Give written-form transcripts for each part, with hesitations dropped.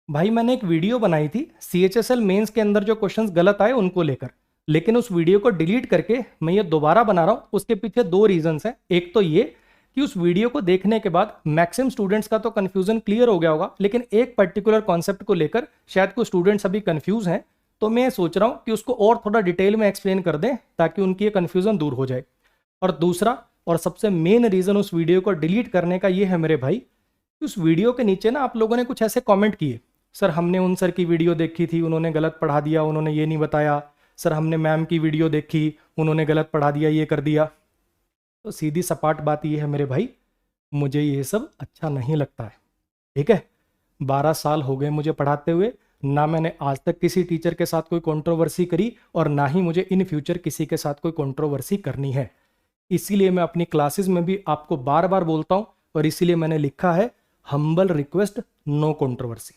भाई मैंने एक वीडियो बनाई थी CHSL मेंस के अंदर जो क्वेश्चंस गलत आए उनको लेकर, लेकिन उस वीडियो को डिलीट करके मैं ये दोबारा बना रहा हूँ। उसके पीछे दो रीजंस हैं। एक तो ये कि उस वीडियो को देखने के बाद मैक्सिमम स्टूडेंट्स का तो कन्फ्यूजन क्लियर हो गया होगा, लेकिन एक पर्टिकुलर कॉन्सेप्ट को लेकर शायद कुछ स्टूडेंट्स अभी कन्फ्यूज हैं। तो मैं सोच रहा हूँ कि उसको और थोड़ा डिटेल में एक्सप्लेन कर दें ताकि उनकी ये कन्फ्यूजन दूर हो जाए। और दूसरा और सबसे मेन रीजन उस वीडियो को डिलीट करने का ये है मेरे भाई, कि उस वीडियो के नीचे ना आप लोगों ने कुछ ऐसे कमेंट किए, सर हमने उन सर की वीडियो देखी थी, उन्होंने गलत पढ़ा दिया, उन्होंने ये नहीं बताया। सर हमने मैम की वीडियो देखी, उन्होंने गलत पढ़ा दिया, ये कर दिया। तो सीधी सपाट बात ये है मेरे भाई, मुझे ये सब अच्छा नहीं लगता है। ठीक है, 12 साल हो गए मुझे पढ़ाते हुए, ना मैंने आज तक किसी टीचर के साथ कोई कंट्रोवर्सी करी और ना ही मुझे इन फ्यूचर किसी के साथ कोई कंट्रोवर्सी करनी है। इसीलिए मैं अपनी क्लासेस में भी आपको बार बार बोलता हूं और इसीलिए मैंने लिखा है हम्बल रिक्वेस्ट, नो कंट्रोवर्सी।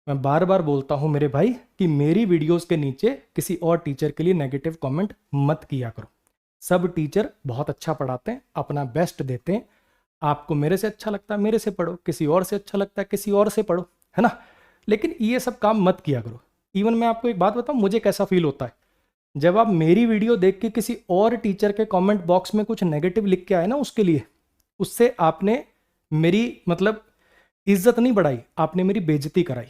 मैं बार बार बोलता हूं मेरे भाई कि मेरी वीडियोस के नीचे किसी और टीचर के लिए नेगेटिव कमेंट मत किया करो। सब टीचर बहुत अच्छा पढ़ाते हैं, अपना बेस्ट देते हैं। आपको मेरे से अच्छा लगता है मेरे से पढ़ो, किसी और से अच्छा लगता है किसी और से पढ़ो, है ना। लेकिन ये सब काम मत किया करो। इवन मैं आपको एक बात बताऊं, मुझे कैसा फील होता है जब आप मेरी वीडियो देख के किसी और टीचर के कमेंट बॉक्स में कुछ नेगेटिव लिख के आए ना, उसके लिए उससे आपने मेरी मतलब इज्जत नहीं बढ़ाई, आपने मेरी बेइज्जती कराई।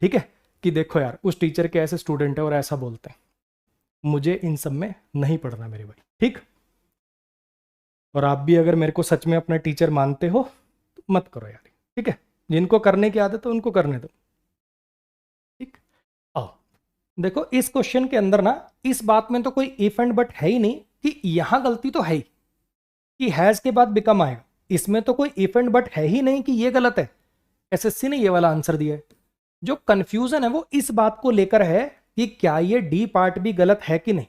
ठीक है, कि देखो यार उस टीचर के ऐसे स्टूडेंट है और ऐसा बोलते हैं। मुझे इन सब में नहीं पढ़ना मेरे भाई, ठीक। और आप भी अगर मेरे को सच में अपना टीचर मानते हो तो मत करो यार, ठीक है। जिनको करने की आदत है उनको करने दो, ठीक। आओ देखो, इस क्वेश्चन के अंदर ना इस बात में तो कोई इफ एंड बट है ही नहीं कि यहां गलती तो है ही कि हैज के बाद बिकम आएगा। इसमें तो कोई इफ एंड बट है ही नहीं कि ये गलत है। एसएससी ने ये वाला आंसर दिया है। जो कंफ्यूजन है वो इस बात को लेकर है कि क्या ये डी पार्ट भी गलत है कि नहीं।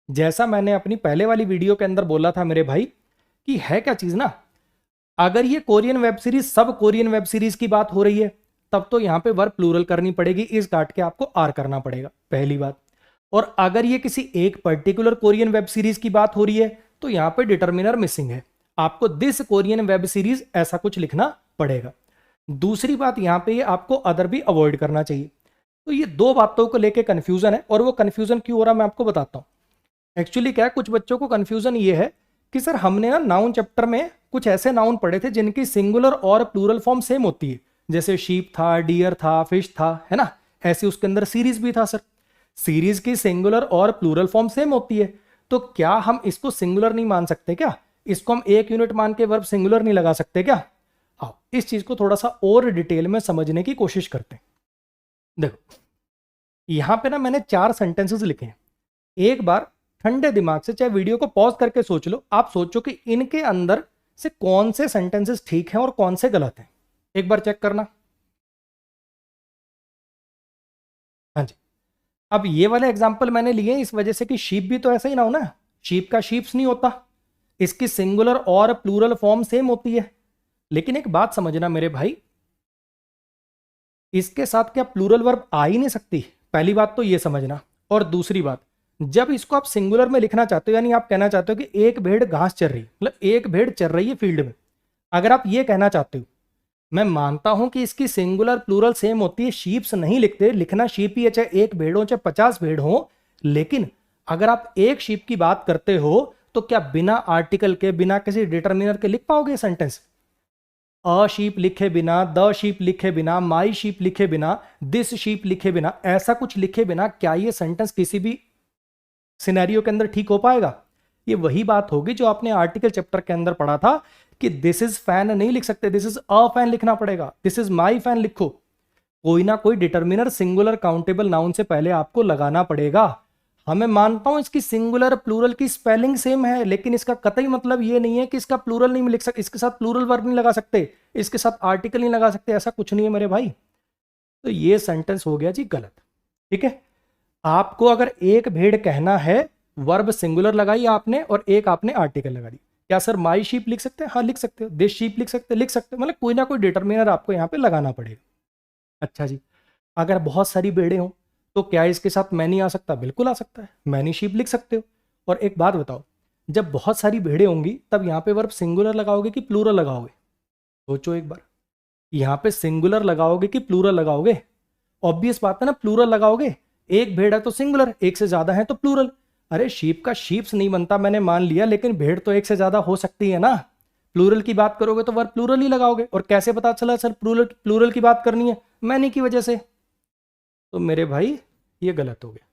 जैसा मैंने अपनी पहले वाली वीडियो के अंदर बोला था मेरे भाई, कि है क्या चीज ना, अगर ये कोरियन वेब सीरीज सब कोरियन वेब सीरीज की बात हो रही है तब तो यहां पे वर्ब प्लूरल करनी पड़ेगी, इस काट के आपको आर करना पड़ेगा, पहली बात। और अगर ये किसी एक पर्टिकुलर कोरियन वेब सीरीज की बात हो रही है तो यहां पे डिटर्मिनर मिसिंग है, आपको दिस कोरियन वेब सीरीज ऐसा कुछ लिखना पड़ेगा। दूसरी बात, यहां पे ये आपको अदर भी अवॉइड करना चाहिए। तो ये दो बातों को लेके कंफ्यूजन है, और वो कंफ्यूजन क्यों हो रहा है मैं आपको बताता हूं। एक्चुअली क्या है, कुछ बच्चों को कंफ्यूजन ये है कि सर हमने ना नाउन चैप्टर में कुछ ऐसे नाउन पढ़े थे जिनकी सिंगुलर और प्लूरल फॉर्म सेम होती है, जैसे शीप था, डियर था, फिश था, है ना। ऐसे उसके अंदर सीरीज भी था। सर सीरीज की सिंगुलर और प्लूरल फॉर्म सेम होती है, तो क्या हम इसको सिंगुलर नहीं मान सकते क्या? इसको हम एक यूनिट मान के वर्ब सिंगुलर नहीं लगा सकते क्या? आओ इस चीज को थोड़ा सा और डिटेल में समझने की कोशिश करते हैं। देखो यहां पे ना मैंने 4 सेंटेंसेस लिखे हैं। एक बार ठंडे दिमाग से, चाहे वीडियो को पॉज करके सोच लो, आप सोचो कि इनके अंदर से कौन से सेंटेंसेस ठीक हैं और कौन से गलत हैं। एक बार चेक करना। हाँ जी, अब ये वाले एग्जांपल मैंने लिए इस वजह से कि शीप भी तो ऐसा ही ना हो ना, शीप का शीप्स नहीं होता, इसकी सिंगुलर और प्लूरल फॉर्म सेम होती है। लेकिन एक बात समझना मेरे भाई, इसके साथ क्या प्लूरल वर्ब आ ही नहीं सकती? पहली बात तो ये समझना। और दूसरी बात, जब इसको आप सिंगुलर में लिखना चाहते हो, यानी आप कहना चाहते हो कि एक भेड़ घास चर रही, मतलब एक भेड़ चर रही है फील्ड में, अगर आप ये कहना चाहते हो, मैं मानता हूं कि इसकी सिंगुलर प्लूरल सेम होती है, शीप्स नहीं लिखते, लिखना शीप ही है, चाहे एक भेड़ हो चाहे 50 भेड़ हो। लेकिन अगर आप एक शीप की बात करते हो तो क्या बिना आर्टिकल के, बिना किसी डिटर्मिनर के लिख पाओगे सेंटेंस? अ शीप लिखे बिना, द शीप लिखे बिना, माई शीप लिखे बिना, दिस शीप लिखे बिना, ऐसा कुछ लिखे बिना क्या ये सेंटेंस किसी भी सिनेरियो के अंदर ठीक हो पाएगा? ये वही बात होगी जो आपने आर्टिकल चैप्टर के अंदर पढ़ा था कि दिस इज फैन नहीं लिख सकते, दिस इज अ फैन लिखना पड़ेगा, दिस इज माई फैन लिखो। कोई ना कोई डिटर्मिनर सिंगुलर काउंटेबल नाउन से पहले आपको लगाना पड़ेगा। हमें मानता हूं इसकी सिंगुलर प्लूरल की स्पेलिंग सेम है, लेकिन इसका कतई मतलब ये नहीं है कि इसका प्लूरल नहीं लिख सकते, इसके साथ प्लूरल वर्ब नहीं लगा सकते, इसके साथ आर्टिकल नहीं लगा सकते, ऐसा कुछ नहीं है मेरे भाई। तो ये सेंटेंस हो गया जी गलत। ठीक है, आपको अगर एक भेड़ कहना है, वर्ब सिंगुलर लगाई आपने और एक आपने आर्टिकल लगा दी। क्या सर माई शीप लिख सकते हैं? हाँ लिख सकते हो। दिस शीप लिख सकते, लिख सकते हो, मतलब कोई ना कोई डिटर्मिनर आपको यहाँ पे लगाना पड़ेगा। अच्छा जी, अगर बहुत सारी भेड़ें हो तो क्या इसके साथ मैनी आ सकता? बिल्कुल आ सकता है, मैनी शीप लिख सकते हो। और एक बात बताओ, जब बहुत सारी भेड़ें होंगी तब यहाँ पे वर्ब सिंगुलर लगाओगे कि प्लूरल लगाओगे? सोचो एक बार, यहाँ पे सिंगुलर लगाओगे कि प्लूरल लगाओगे? ऑब्वियस बात है ना, प्लूरल लगाओगे, एक भेड़ है तो सिंगुलर, एक से ज्यादा है तो प्लूरल। अरे शीप का शीप्स नहीं बनता मैंने मान लिया, लेकिन भेड़ तो एक से ज्यादा हो सकती है ना। प्लूरल की बात करोगे तो वर्ब प्लूरल ही लगाओगे। और कैसे पता चला सर प्लूरल प्लूरल की बात करनी है? मैनी की वजह से। तो मेरे भाई ये गलत हो गया।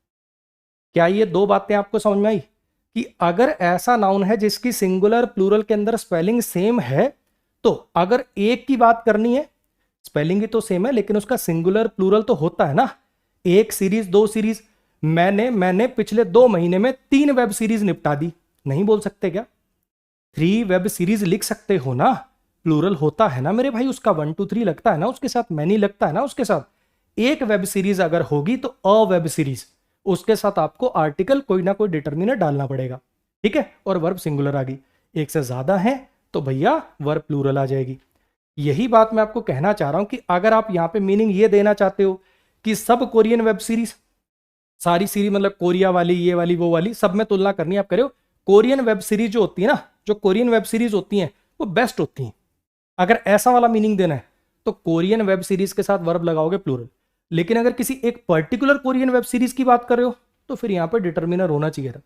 क्या ये दो बातें आपको समझ में आई कि अगर ऐसा नाउन है जिसकी सिंगुलर प्लूरल के अंदर स्पेलिंग सेम है, तो अगर एक की बात करनी है, स्पेलिंग ही तो सेम है लेकिन उसका सिंगुलर प्लूरल तो होता है ना। एक सीरीज, दो सीरीज, मैंने पिछले 2 महीने में 3 वेब सीरीज निपटा दी, नहीं बोल सकते क्या? 3 वेब सीरीज लिख सकते हो ना, प्लूरल होता है ना मेरे भाई, उसका 1 2 3 लगता है ना उसके साथ, मैनी लगता है ना उसके साथ। एक वेब सीरीज अगर होगी तो अ वेब सीरीज, उसके साथ आपको आर्टिकल कोई ना कोई डिटर्मिनर डालना पड़ेगा, ठीक है। और वर्ब सिंगुलर आ गई, एक से ज्यादा है तो भैया वर्ब प्लूरल आ जाएगी। यही बात मैं आपको कहना चाह रहा हूं कि अगर आप यहां पे मीनिंग ये देना चाहते हो कि सब कोरियन वेब सीरीज, सारी सीरीज मतलब कोरिया वाली, ये वाली, वो वाली, सब में तुलना करनी आप करो, कोरियन वेब सीरीज जो होती है ना, जो कोरियन वेब सीरीज होती हैं वो बेस्ट होती हैं। अगर ऐसा वाला मीनिंग देना है तो कोरियन वेब सीरीज के साथ वर्ब लगाओगे प्लूरल। लेकिन अगर किसी एक पर्टिकुलर कोरियन वेब सीरीज की बात कर रहे हो तो फिर यहां पर डिटर्मिनर होना चाहिए था,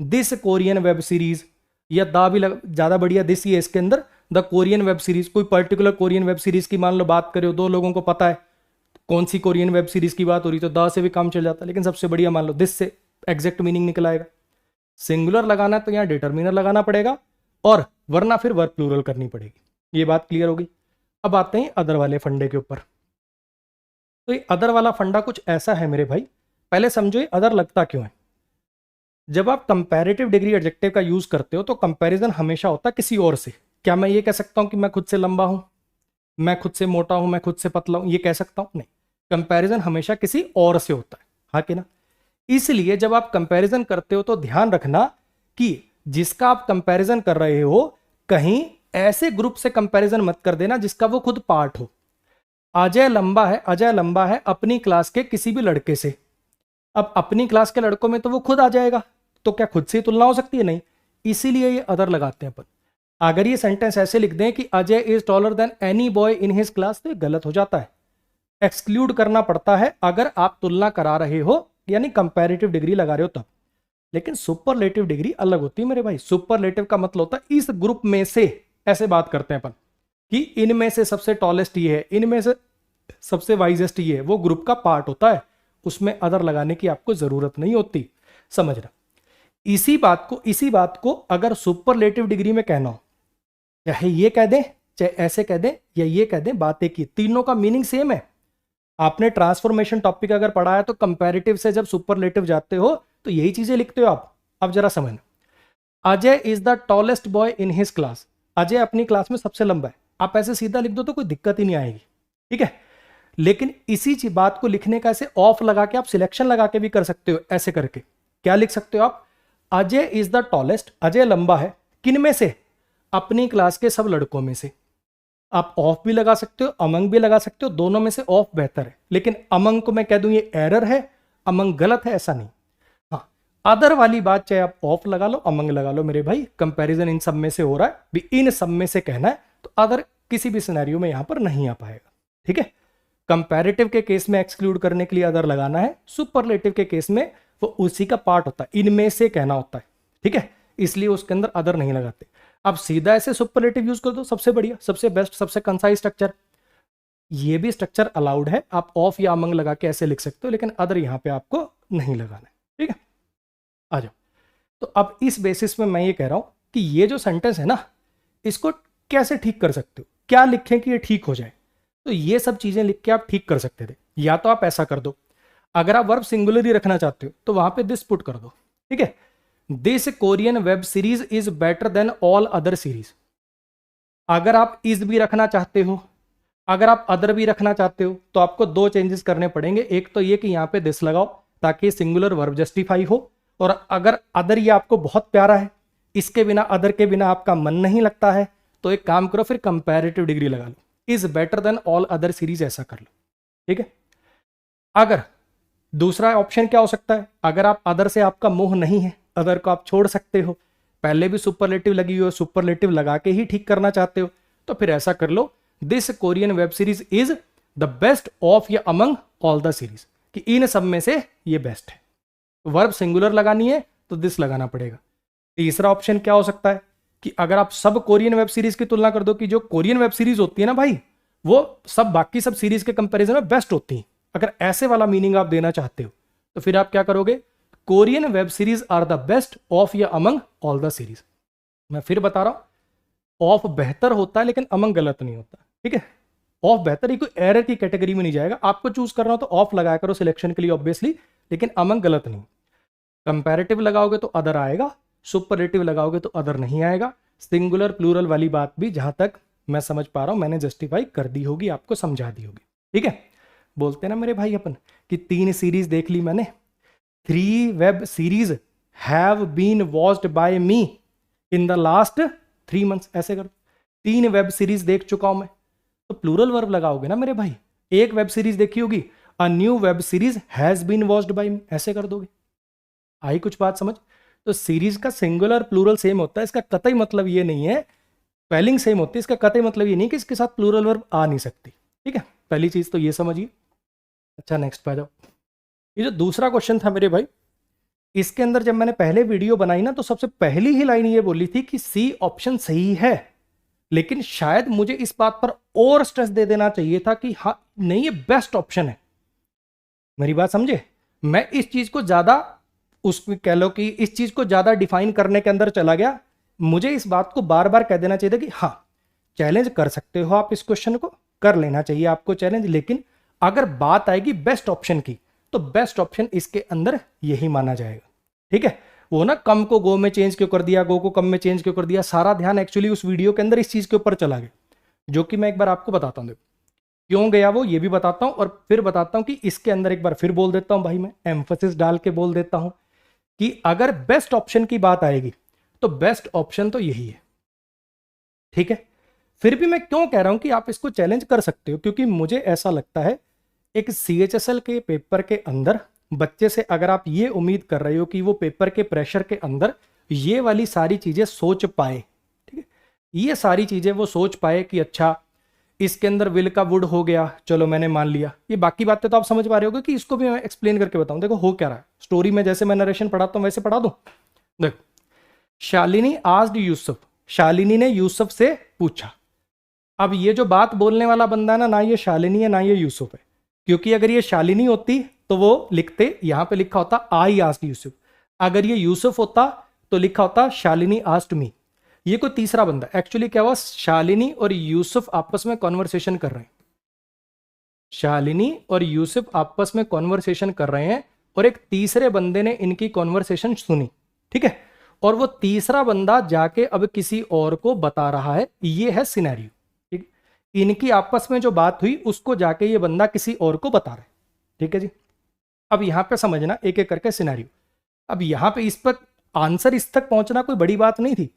दिस कोरियन वेब सीरीज, या दा भी ज्यादा बढ़िया, दिस ही है इसके अंदर, द कोरियन वेब सीरीज। कोई पर्टिकुलर कोरियन वेब सीरीज की मान लो बात करो, 2 लोगों को पता है कौन सी कोरियन वेब सीरीज की बात हो रही, तो द से भी काम चल जाता है, लेकिन सबसे बढ़िया मान लो दिस से एग्जैक्ट मीनिंग निकल आएगा। सिंगुलर लगाना तो यहां डिटर्मिनर लगाना पड़ेगा, और वरना फिर वर्ब प्लूरल करनी पड़ेगी। ये बात क्लियर होगी। अब आते हैं अदर वाले फंडे के ऊपर। तो ये अदर वाला फंडा कुछ ऐसा है मेरे भाई, पहले समझो ये अदर लगता क्यों है। जब आप कंपैरेटिव डिग्री एडजेक्टिव का यूज करते हो तो कंपैरिजन हमेशा होता है किसी और से। क्या मैं ये कह सकता हूं कि मैं खुद से लंबा हूं, मैं खुद से मोटा हूं, मैं खुद से पतला हूं, ये कह सकता हूं? नहीं, कंपैरिजन हमेशा किसी और से होता है, हाँ कि ना। इसलिए जब आप कंपैरिजन करते हो तो ध्यान रखना कि जिसका आप कंपैरिजन कर रहे हो कहीं ऐसे ग्रुप से कंपैरिजन मत कर देना जिसका वो खुद पार्ट हो। अजय लंबा है अपनी क्लास के किसी भी लड़के से। अब अपनी क्लास के लड़कों में तो वो खुद आ जाएगा, तो क्या खुद से ही तुलना हो सकती है? नहीं, इसीलिए ये अदर लगाते हैं अपन। अगर ये सेंटेंस ऐसे लिख दें कि Ajay is taller than any boy in his class, तो ये गलत हो जाता है, एक्सक्लूड करना पड़ता है अगर आप तुलना करा रहे हो यानी कंपैरेटिव डिग्री लगा रहे हो तब। लेकिन सुपरलेटिव डिग्री अलग होती है मेरे भाई। सुपरलेटिव का मतलब होता है इस ग्रुप में से, ऐसे बात करते हैं अपन कि इनमें से सबसे टॉलेस्ट ये है, इनमें से सबसे वाइजेस्ट ये है, वो ग्रुप का पार्ट होता है, उसमें अदर लगाने की आपको जरूरत नहीं होती, समझना। इसी बात को अगर सुपरलेटिव डिग्री में कहना हो, चाहे ये कह दें, चाहे ऐसे कह दें, या ये कह दें, बात एक ही, तीनों का मीनिंग सेम है। आपने ट्रांसफॉर्मेशन टॉपिक अगर पढ़ा है तो कंपैरेटिव से जब सुपरलेटिव जाते हो तो यही चीजें लिखते हो आप। अब जरा समझना, Ajay is the tallest boy in his class, Ajay अपनी क्लास में सबसे लंबा है, आप ऐसे सीधा लिख दो तो कोई दिक्कत ही नहीं आएगी, ठीक है। लेकिन इसी बात को लिखने का ऐसे ऑफ लगा के आप सिलेक्शन लगा के भी कर सकते हो, ऐसे करके क्या लिख सकते हो आप, Ajay is the tallest, Ajay लंबा है किन में से, अपनी क्लास के सब लड़कों में से। आप ऑफ भी लगा सकते हो, अमंग भी लगा सकते हो, दोनों में से ऑफ बेहतर है। लेकिन अमंग को मैं कह दूं ये एरर है, अमंग गलत है, ऐसा नहीं। हाँ, अदर वाली बात चाहे आप ऑफ लगा लो, अमंग लगा लो मेरे भाई, कंपैरिजन इन सब में से हो रहा है भी, इन सब में से कहना है, तो अदर किसी भी सिनेरियो में यहां पर नहीं आ पाएगा, ठीक है। कंपैरेटिव के केस में एक्सक्लूड करने के लिए अदर लगाना है, सुपरलेटिव के केस में वो उसी का पार्ट होता है, इनमें से कहना होता है, ठीक है, इसलिए उसके अंदर अदर नहीं लगाते। अब सीधा ऐसे सुपरलेटिव यूज कर दो, सबसे बढ़िया, सबसे बेस्ट, सबसे कंसाइज स्ट्रक्चर। ये भी स्ट्रक्चर अलाउड है, आप ऑफ या अमंग लगा के ऐसे लिख सकते हो, लेकिन अदर यहां पे आपको नहीं लगाना है, ठीक है। आ जाओ, तो अब इस बेसिस में मैं ये कह रहा हूं कि ये जो सेंटेंस है ना, इसको कैसे ठीक कर सकते हो, क्या लिखें कि ये ठीक हो जाए। तो ये सब चीजें लिख के आप ठीक कर सकते थे। या तो आप ऐसा कर दो, अगर आप वर्ब सिंगुलर ही रखना चाहते हो तो वहां पे दिस पुट कर दो, ठीक है, this Korean web series is better than all other series. अगर आप इज भी रखना चाहते हो, अगर आप अदर भी रखना चाहते हो, तो आपको 2 चेंजेस करने पड़ेंगे। एक तो ये कि यहां पे दिस लगाओ ताकि सिंगुलर वर्ब जस्टिफाई हो, और अगर अदर ये आपको बहुत प्यारा है, इसके बिना, अदर के बिना आपका मन नहीं लगता है, तो एक काम करो, फिर कंपैरेटिव डिग्री लगा लो, is better than all other series, ऐसा कर लो, ठीक है। अगर दूसरा ऑप्शन क्या हो सकता है, अगर आप अदर से आपका मोह नहीं है, अदर को आप छोड़ सकते हो, पहले भी सुपरलेटिव लगी हुई हो, सुपरलेटिव लगा के ही ठीक करना चाहते हो, तो फिर ऐसा कर लो, this Korean web series is the best of या अमंग ऑल द सीरीज, कि इन सब में से ये बेस्ट है। वर्ब सिंगुलर लगानी है तो दिस लगाना पड़ेगा। तीसरा ऑप्शन क्या हो सकता है कि अगर आप सब कोरियन वेब सीरीज की तुलना कर दो, कि जो कोरियन वेब सीरीज होती है ना भाई, वो सब बाकी सब सीरीज के कंपैरिजन में बेस्ट होती हैं। अगर ऐसे वाला मीनिंग आप देना चाहते हो तो फिर आप क्या करोगे, Korean web series are the best of या अमंग ऑल द सीरीज। मैं फिर बता रहा हूं, ऑफ बेहतर होता है लेकिन अमंग गलत नहीं होता, ठीक है। ऑफ बेहतर, ये कोई एरर की कैटेगरी में नहीं जाएगा। आपको चूज करना हो तो ऑफ लगाया करो सिलेक्शन के लिए ऑब्वियसली, लेकिन अमंग गलत नहीं। कंपैरेटिव लगाओगे तो अदर आएगा, सुपरलेटिव लगाओगे तो अदर नहीं आएगा। सिंगुलर प्लूरल वाली बात भी जहां तक मैं समझ पा रहा हूं मैंने जस्टिफाई कर दी होगी, आपको समझा दी होगी, ठीक है। बोलते ना मेरे भाई अपन कि 3 सीरीज देख ली मैंने, 3 web series have been watched by me in the last 3 months. ऐसे कर, 3 वेब सीरीज देख चुका हूं मैं, तो प्लूरल वर्ब लगाओगे ना मेरे भाई। एक वेब सीरीज देखी होगी, a new web series has been watched by me, ऐसे कर दोगे। आई कुछ बात समझ? तो सीरीज का सिंगुलर प्लूरल सेम होता है, इसका कतई मतलब ये नहीं है, स्पेलिंग सेम होती है, इसका कतई मतलब ये नहीं कि इसके साथ प्लूरल वर्ब आ नहीं सकती, ठीक है। पहली चीज तो ये समझिए। अच्छा नेक्स्ट पे आ जाओ। ये जो दूसरा क्वेश्चन था मेरे भाई, इसके अंदर जब मैंने पहले वीडियो बनाई ना तो सबसे पहली ही लाइन ये बोली थी कि सी ऑप्शन सही है, लेकिन शायद मुझे इस बात पर और स्ट्रेस दे देना चाहिए था कि हाँ नहीं ये बेस्ट ऑप्शन है। मेरी बात समझे, मैं इस चीज को ज्यादा उसमें कह लो कि इस चीज को ज्यादा डिफाइन करने के अंदर चला गया। मुझे इस बात को बार बार कह देना चाहिए था कि हाँ चैलेंज कर सकते हो आप, इस क्वेश्चन को कर लेना चाहिए आपको चैलेंज, लेकिन अगर बात आएगी बेस्ट ऑप्शन की तो बेस्ट ऑप्शन इसके अंदर यही माना जाएगा, ठीक है। वो ना कम को गो में चेंज क्यों कर दिया, गो को कम में चेंज क्यों कर दिया, सारा ध्यान एक्चुअली उस वीडियो के अंदर इस चीज के ऊपर चला गया, जो कि मैं एक बार आपको बताता हूँ क्यों गया वो, ये भी बताता हूं और फिर बताता हूं कि इसके अंदर एक बार फिर बोल देता हूं भाई, मैं एम्फेसिस डाल के बोल देता हूं कि अगर बेस्ट ऑप्शन की बात आएगी तो बेस्ट ऑप्शन तो यही है, ठीक है। फिर भी मैं क्यों कह रहा हूं कि आप इसको चैलेंज कर सकते हो, क्योंकि मुझे ऐसा लगता है एक CHSL के पेपर के अंदर बच्चे से अगर आप ये उम्मीद कर रहे हो कि वो पेपर के प्रेशर के अंदर ये वाली सारी चीजें सोच पाए, ठीक है, ये सारी चीजें वो सोच पाए कि अच्छा इसके अंदर विल का वुड हो गया, चलो मैंने मान लिया, ये बाकी बातें तो आप समझ पा रहे होगे कि इसको भी मैं एक्सप्लेन करके बताऊं। देखो हो क्या रहा है, स्टोरी में जैसे मैं नरेशन पढ़ाता हूं वैसे पढ़ा दूं। देखो, शालिनी आस्क्ड यूसुफ, शालिनी ने यूसुफ से पूछा। अब ये जो बात बोलने वाला बंदा है ना ये शालिनी है ना ये यूसुफ है, क्योंकि अगर ये शालिनी होती तो वो लिखते, यहां पे लिखा होता आई आस्क्ड यूसुफ, अगर ये यूसुफ होता तो लिखा होता शालिनी आस्क्ड मी। ये कोई तीसरा बंदा, एक्चुअली क्या हुआ, शालिनी और यूसुफ आपस में कॉन्वर्सेशन कर रहे हैं, शालिनी और यूसुफ आपस में कॉन्वर्सेशन कर रहे हैं और एक तीसरे बंदे ने इनकी कॉन्वर्सेशन सुनी, ठीक है, और वो तीसरा बंदा जाके अब किसी और को बता रहा है, ये है सिनेरियो, ठीक। इनकी आपस में जो बात हुई उसको जाके ये बंदा किसी और को बता रहा है, ठीक है जी। अब यहां पे समझना एक एक करके सिनेरियो। अब यहां पे इस पर आंसर इस तक पहुंचना कोई बड़ी बात नहीं थी।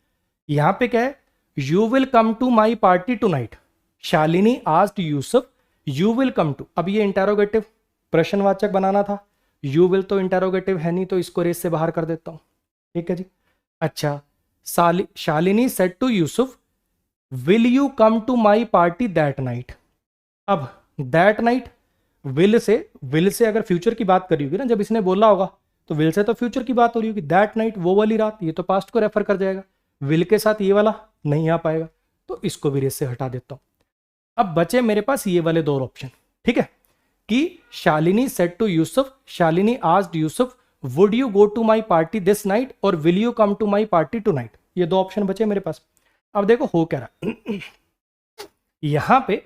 यहां पे क्या है, you will come to my party tonight, Shalini asked Yusuf you will come to. अब ये इंटेरोगेटिव प्रश्नवाचक बनाना था, यू विल तो इंटेरोगेटिव है नहीं तो इसको रेस से बाहर कर देता हूं, ठीक है जी। अच्छा, Shalini said to Yusuf will you come to my party that night. अब दैट नाइट विल से अगर फ्यूचर की बात करी होगी ना, जब इसने बोला होगा तो विल से तो फ्यूचर की बात हो रही होगी, दैट नाइट वो वाली रात, ये तो पास्ट को रेफर कर जाएगा, विल के साथ ये वाला नहीं आ पाएगा, तो इसको भी रेस से हटा देता हूं। अब बचे मेरे पास ये वाले 2 ऑप्शन, ठीक है, कि Shalini said to Yusuf, Shalini asked Yusuf would you go to my party this night और will you come to my party tonight. ये 2 ऑप्शन बचे मेरे पास। अब देखो हो क्या रहा, यहां पे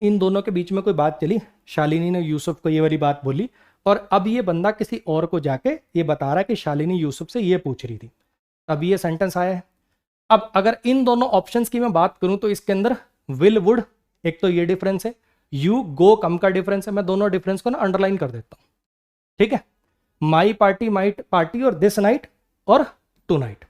इन दोनों के बीच में कोई बात चली, शालिनी ने यूसुफ को ये वाली बात बोली और अब ये बंदा किसी और को जाके ये बता रहा है कि शालिनी यूसुफ से ये पूछ रही थी, अब ये सेंटेंस आया है। अब अगर इन दोनों ऑप्शंस की मैं बात करूं तो इसके अंदर विल वुड एक तो ये डिफरेंस है, यू गो कम का डिफरेंस है, मैं दोनों डिफरेंस को ना अंडरलाइन कर देता हूं, ठीक है। माई पार्टी माइट पार्टी और दिस नाइट और टू नाइट।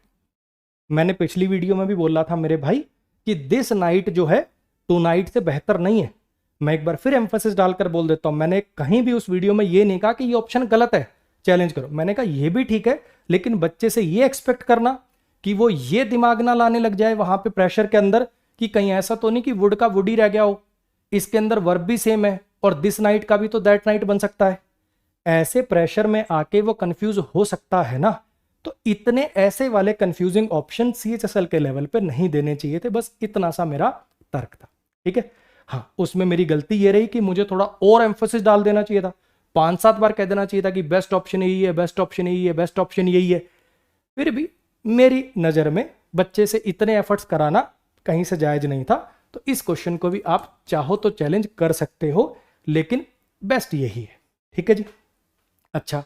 मैंने पिछली वीडियो में भी बोला था मेरे भाई कि दिस नाइट जो है टू नाइट से बेहतर नहीं है। मैं एक बार फिर एम्फेसिस डालकर बोल देता हूं, मैंने कहीं भी उस वीडियो में ये नहीं कहा कि ये ऑप्शन गलत है, चैलेंज करो। मैंने कहा ये भी ठीक है, लेकिन बच्चे से ये एक्सपेक्ट करना कि वो ये दिमाग ना लाने लग जाए वहां पे प्रेशर के अंदर कि कहीं ऐसा तो नहीं कि वुड का वुड ही रह गया हो, इसके अंदर वर्ब भी सेम है और दिस नाइट का भी तो दैट नाइट बन सकता है। ऐसे प्रेशर में आके वो कंफ्यूज हो सकता है ना। तो इतने ऐसे वाले कंफ्यूजिंग ऑप्शन CHSL के लेवल पे नहीं देने चाहिए थे। बस इतना सा मेरा तर्क था, ठीक है। हाँ, उसमें मेरी गलती ये रही कि मुझे थोड़ा और एम्फोसिस डाल देना चाहिए था, 5-7 बार कह देना चाहिए था कि बेस्ट ऑप्शन यही है, बेस्ट ऑप्शन यही है, बेस्ट ऑप्शन यही है। फिर भी मेरी नज़र में बच्चे से इतने एफर्ट्स कराना कहीं से जायज नहीं था। तो इस क्वेश्चन को भी आप चाहो तो चैलेंज कर सकते हो, लेकिन बेस्ट यही है, ठीक है जी। अच्छा,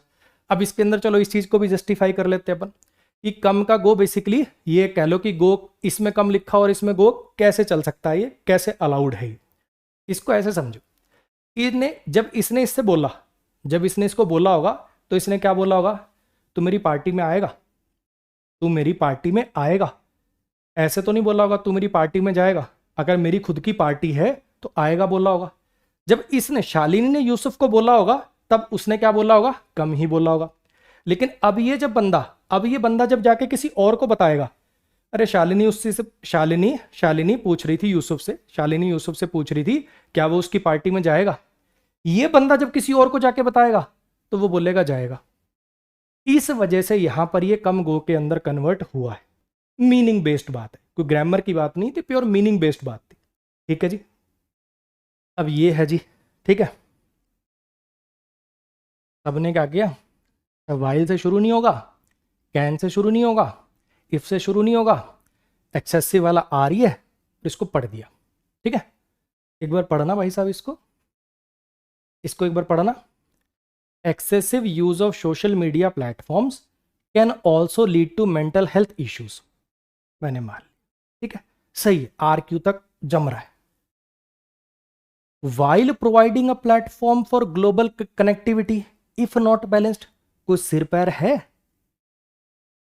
अब इसके अंदर चलो इस चीज को भी जस्टिफाई कर लेते हैं अपन कि कम का गो बेसिकली ये कह लो कि गो इसमें कम लिखा और इसमें गो कैसे चल सकता है, ये कैसे अलाउड है। इसको ऐसे समझो, जब इसने इससे बोला, जब इसने इसको बोला होगा तो इसने क्या बोला होगा, तू मेरी पार्टी में आएगा, तू मेरी पार्टी में आएगा। ऐसे तो नहीं बोला होगा तू मेरी पार्टी में जाएगा, अगर मेरी खुद की पार्टी है तो आएगा बोला होगा। जब इसने शालिनी ने यूसुफ को बोला होगा तब उसने क्या बोला होगा, कम ही बोला होगा। लेकिन अब ये बंदा जब जाके किसी और को बताएगा, अरे शालिनी पूछ रही थी यूसुफ से, शालिनी यूसुफ से पूछ रही थी क्या वो उसकी पार्टी में जाएगा। ये बंदा जब किसी और को जाके बताएगा तो वो बोलेगा जाएगा। इस वजह से यहां पर ये कम गो के अंदर कन्वर्ट हुआ है। मीनिंग बेस्ड बात है, कोई ग्रामर की बात नहीं थी, प्योर मीनिंग बेस्ड बात थी, ठीक है जी। अब ये है जी, ठीक है। सबने क्या किया, वाइल से शुरू नहीं होगा, कैन से शुरू नहीं होगा, इफ से शुरू नहीं होगा, एक्सेसिव वाला आ रही है, इसको पढ़ दिया, ठीक है। एक बार पढ़ना भाई साहब, इसको एक बार पढ़ना। Excessive use of social media platforms can also lead to mental health issues. मैंने मान लिया, ठीक है, सही है, RQ तक जम रहा है। While providing a platform for global connectivity if not balanced, कोई सिर पैर है